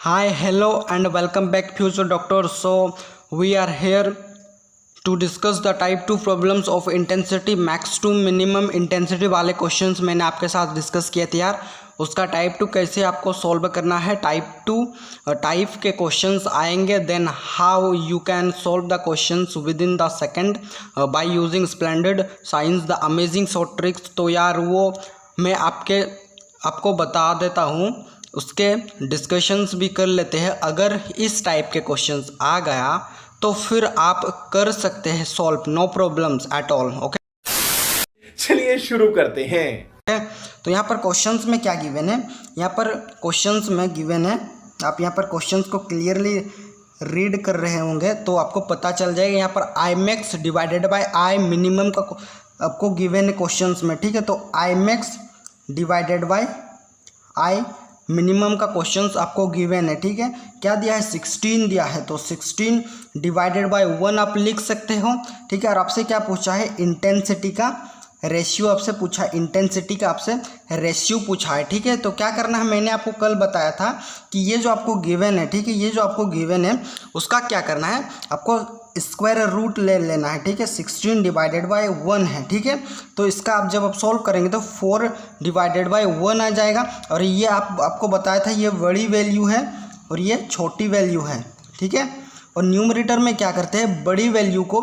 Hi, hello, and welcome back, future doctors. So, we are here to discuss the type 2 problems of intensity max to minimum intensity वाले questions मैंने आपके साथ discuss किए थे यार। उसका टाइप 2 कैसे आपको सॉल्व करना है, टाइप 2 टाइप के क्वेश्चंस आएंगे, then how you can solve the questions within the second by using splendid science the amazing short tricks. तो यार वो मैं आपको बता देता हूँ, उसके डिस्कशंस भी कर लेते हैं। अगर इस टाइप के क्वेश्चंस आ गया तो फिर आप कर सकते हैं solve, no problems at all. Okay, चलिए शुरू करते हैं। तो यहाँ पर क्वेश्चंस में क्या गिवन है, यहाँ पर क्वेश्चंस में गिवन है, आप यहाँ पर क्वेश्चंस को क्लियरली रीड कर रहे होंगे तो आपको पता चल जाएगा। यहाँ पर I max divided by I minimum का आपको गिवन है क्वेश्चंस में, ठीक है। तो I max divided by I minimum का क्वेश्चंस आपको गिवन है, ठीक है। क्या दिया है, 16 दिया है, तो 16 डिवाइडेड बाय 1 आप लिख सकते हो, ठीक है। और आपसे क्या पूछा है, इंटेंसिटी का रेशियो आपसे पूछा है, इंटेंसिटी का आपसे रेशियो पूछा है, ठीक है। तो क्या करना है, मैंने आपको कल बताया था कि ये जो आपको गिवन है, ठीक है, ये जो आपको गिवन है उसका क्या करना है, आपको स्क्वायर रूट ले लेना है, ठीक है। 16 डिवाइडेड बाय 1 है, ठीक है। तो इसका आप जब आप सॉल्व करेंगे तो 4 डिवाइडेड बाय 1 आ जाएगा। और ये आपको बताया था ये बड़ी वैल्यू है और ये छोटी वैल्यू है, ठीक है। और न्यूमरेटर में क्या करते हैं, बड़ी वैल्यू को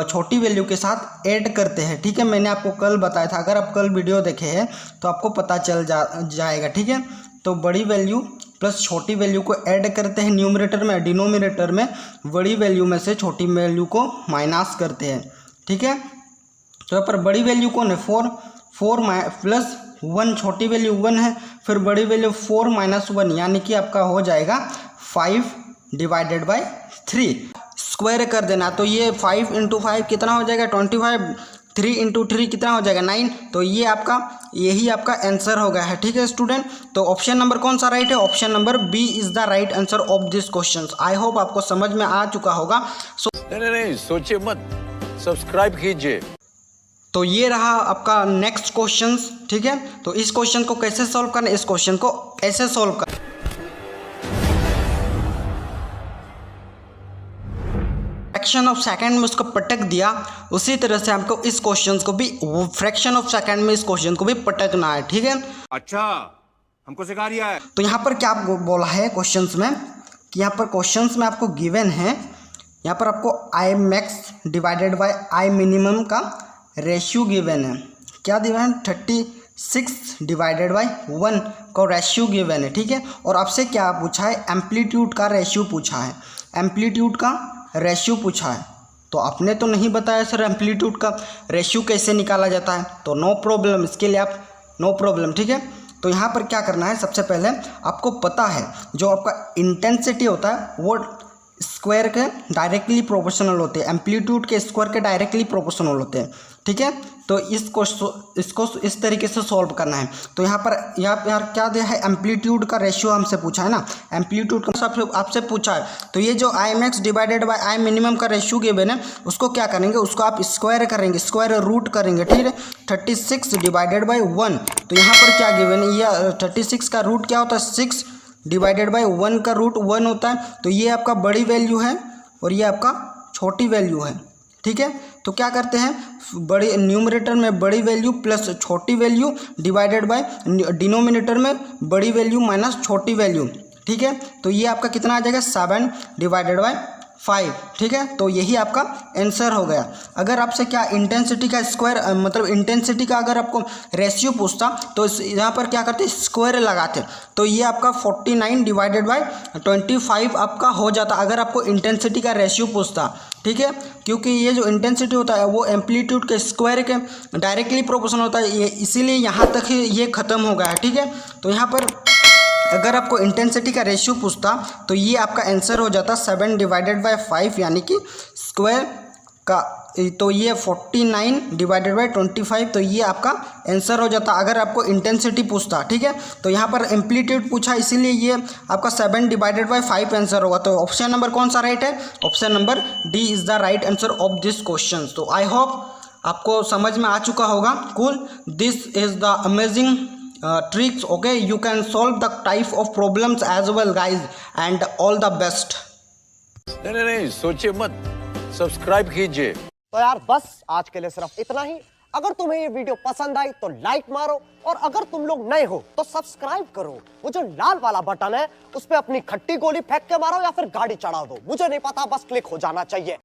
छोटी वैल्यू के साथ ऐड करते हैं, ठीक है। मैंने आपको कल बताया था, अगर आप कल वीडियो देखे हैं तो आपको पता चल जाएगा, ठीक है। तो बड़ी वैल्यू प्लस छोटी वैल्यू को ऐड करते हैं न्यूमरेटर में, डिनोमिनेटर में बड़ी वैल्यू में से छोटी वैल्यू को माइनस करते हैं, ठीक है। तो यहाँ पर बड़ी वैल्यू कौन है, 4 प्लस 1, छोटी वैल्यू 1 है, फिर बड़ी वैल्यू 4 माइनस 1 यानी कि आपका हो जाएगा 5 डिवाइडेड बाय 3। स्क्वायर कर देना, तो ये 5 इंटू 5 कितना हो जाएगा 25, 3 इंटू 3 कितना हो जाएगा 9। तो ये आपका यही आपका आंसर हो गया है, ठीक है स्टूडेंट। तो ऑप्शन नंबर कौन सा राइट है, option number B is the right answer of this question. I hope आपको समझ में आ चुका होगा। नहीं सोचिए मत, सब्सक्राइब कीजिए। तो ये रहा आपका नेक्स्ट क्वेश्चन, ठीक है। तो इस क्वेश्चन को कैसे सॉल्व करना, इस क्वेश्चन को ऐसे सॉल्व कर, फ्रैक्शन ऑफ सेकंड में उसको पटक दिया, उसी तरह से हमको इस क्वेश्चन को भी फ्रैक्शन ऑफ सेकंड में इस क्वेश्चन को भी पटकना है, ठीक है। अच्छा, हमको सिखा रिया है। तो यहाँ पर क्या बोला है क्वेश्चंस में कि यहाँ पर क्वेश्चंस में आपको गिवन है, यहाँ पर आपको I max divided by I minimum का रेशियो गिवन है। क्या दिया है, 36 डिवाइडेड बाय 1 का रेशियो गिवन है, ठीक है। और आपसे क्या पूछा है, एम्पलीट्यूड का रेशियो पूछा है, एम्पलीट्यूड का रेशियो पूछा है। तो आपने तो नहीं बताया सर एम्पलीट्यूड का रेशियो कैसे निकाला जाता है, तो नो प्रॉब्लम, इसके लिए आप नो प्रॉब्लम, ठीक है। तो यहाँ पर क्या करना है, सबसे पहले आपको पता है जो आपका इंटेंसिटी होता है वो स्क्वायर के डायरेक्टली प्रोपोर्शनल होते हैं, एम्पलीट्यूड के स्क्वायर के डायरेक्टली प्रोपोर्शनल होते हैं, ठीक है। तो इसको इस तरीके से सॉल्व करना है। तो यहाँ पर यार क्या दिया है, एम्पलीट्यूड का रेशियो हमसे पूछा है ना, एम्पलीट्यूड का आपसे पूछा है। तो ये जो I max divided by I minimum का रेशियो गिवन है उसको क्या करेंगे, उसको आप स्क्वायर करेंगे, स्क्वायर रूट करेंगे, ठीक है। 36 डिवाइडेड बाई 1, तो यहाँ पर क्या गिवन है, ये 36 का रूट क्या होता है, 6 डिवाइडेड बाई 1 का रूट 1 होता है। तो ये आपका बड़ी वैल्यू है और ये आपका छोटी वैल्यू है, ठीक है। तो क्या करते हैं, बड़ी न्यूमरेटर में बड़ी वैल्यू प्लस छोटी वैल्यू डिवाइडेड बाय डिनोमिनेटर में बड़ी वैल्यू माइनस छोटी वैल्यू, ठीक है। तो ये आपका कितना आ जाएगा, 7 डिवाइडेड बाय 5, ठीक है। तो यही आपका आंसर हो गया। अगर आपसे क्या इंटेंसिटी का स्क्वायर मतलब इंटेंसिटी का अगर आपको रेशियो पूछता तो यहाँ पर क्या करते, स्क्वायर लगाते, तो ये आपका 49 डिवाइडेड बाय 25 आपका हो जाता अगर आपको इंटेंसिटी का रेशियो पूछता, ठीक है। क्योंकि ये जो इंटेंसिटी होता है वो एम्पलीट्यूड के स्क्वायर के डायरेक्टली प्रोपोर्शनल होता है, ये इसीलिए यहाँ तक ही ये ख़त्म हो गया है, ठीक है। तो यहाँ पर अगर आपको इंटेंसिटी का रेशियो पूछता तो ये आपका आंसर हो जाता 7 डिवाइडेड बाय 5 यानी कि स्क्वायर का, तो ये 49 डिवाइडेड बाय 25, तो ये आपका आंसर हो जाता अगर आपको इंटेंसिटी पूछता, ठीक है। तो यहाँ पर एम्पलीट्यूड पूछा इसीलिए ये आपका 7 डिवाइडेड बाय 5 आंसर होगा। तो ऑप्शन नंबर कौन सा राइट है, option number D is the right answer of this question. तो आई होप आपको समझ में आ चुका होगा। Cool, this is the amazing tricks. Okay, you can solve the type of problems as well guys, and all the best. नहीं सोचिए मत, subscribe कीजिए। तो यार बस आज के लिए सिर्फ इतना ही। अगर तुम्हें ये वीडियो पसंद आई तो लाइक मारो, और अगर तुम लोग नए हो तो सब्सक्राइब करो। वो जो लाल वाला बटन है उस पे अपनी खट्टी गोली फेंक के मारो या फिर गाड़ी चढ़ा दो, मुझे नहीं पता, बस क्लिक हो जाना चाहिए।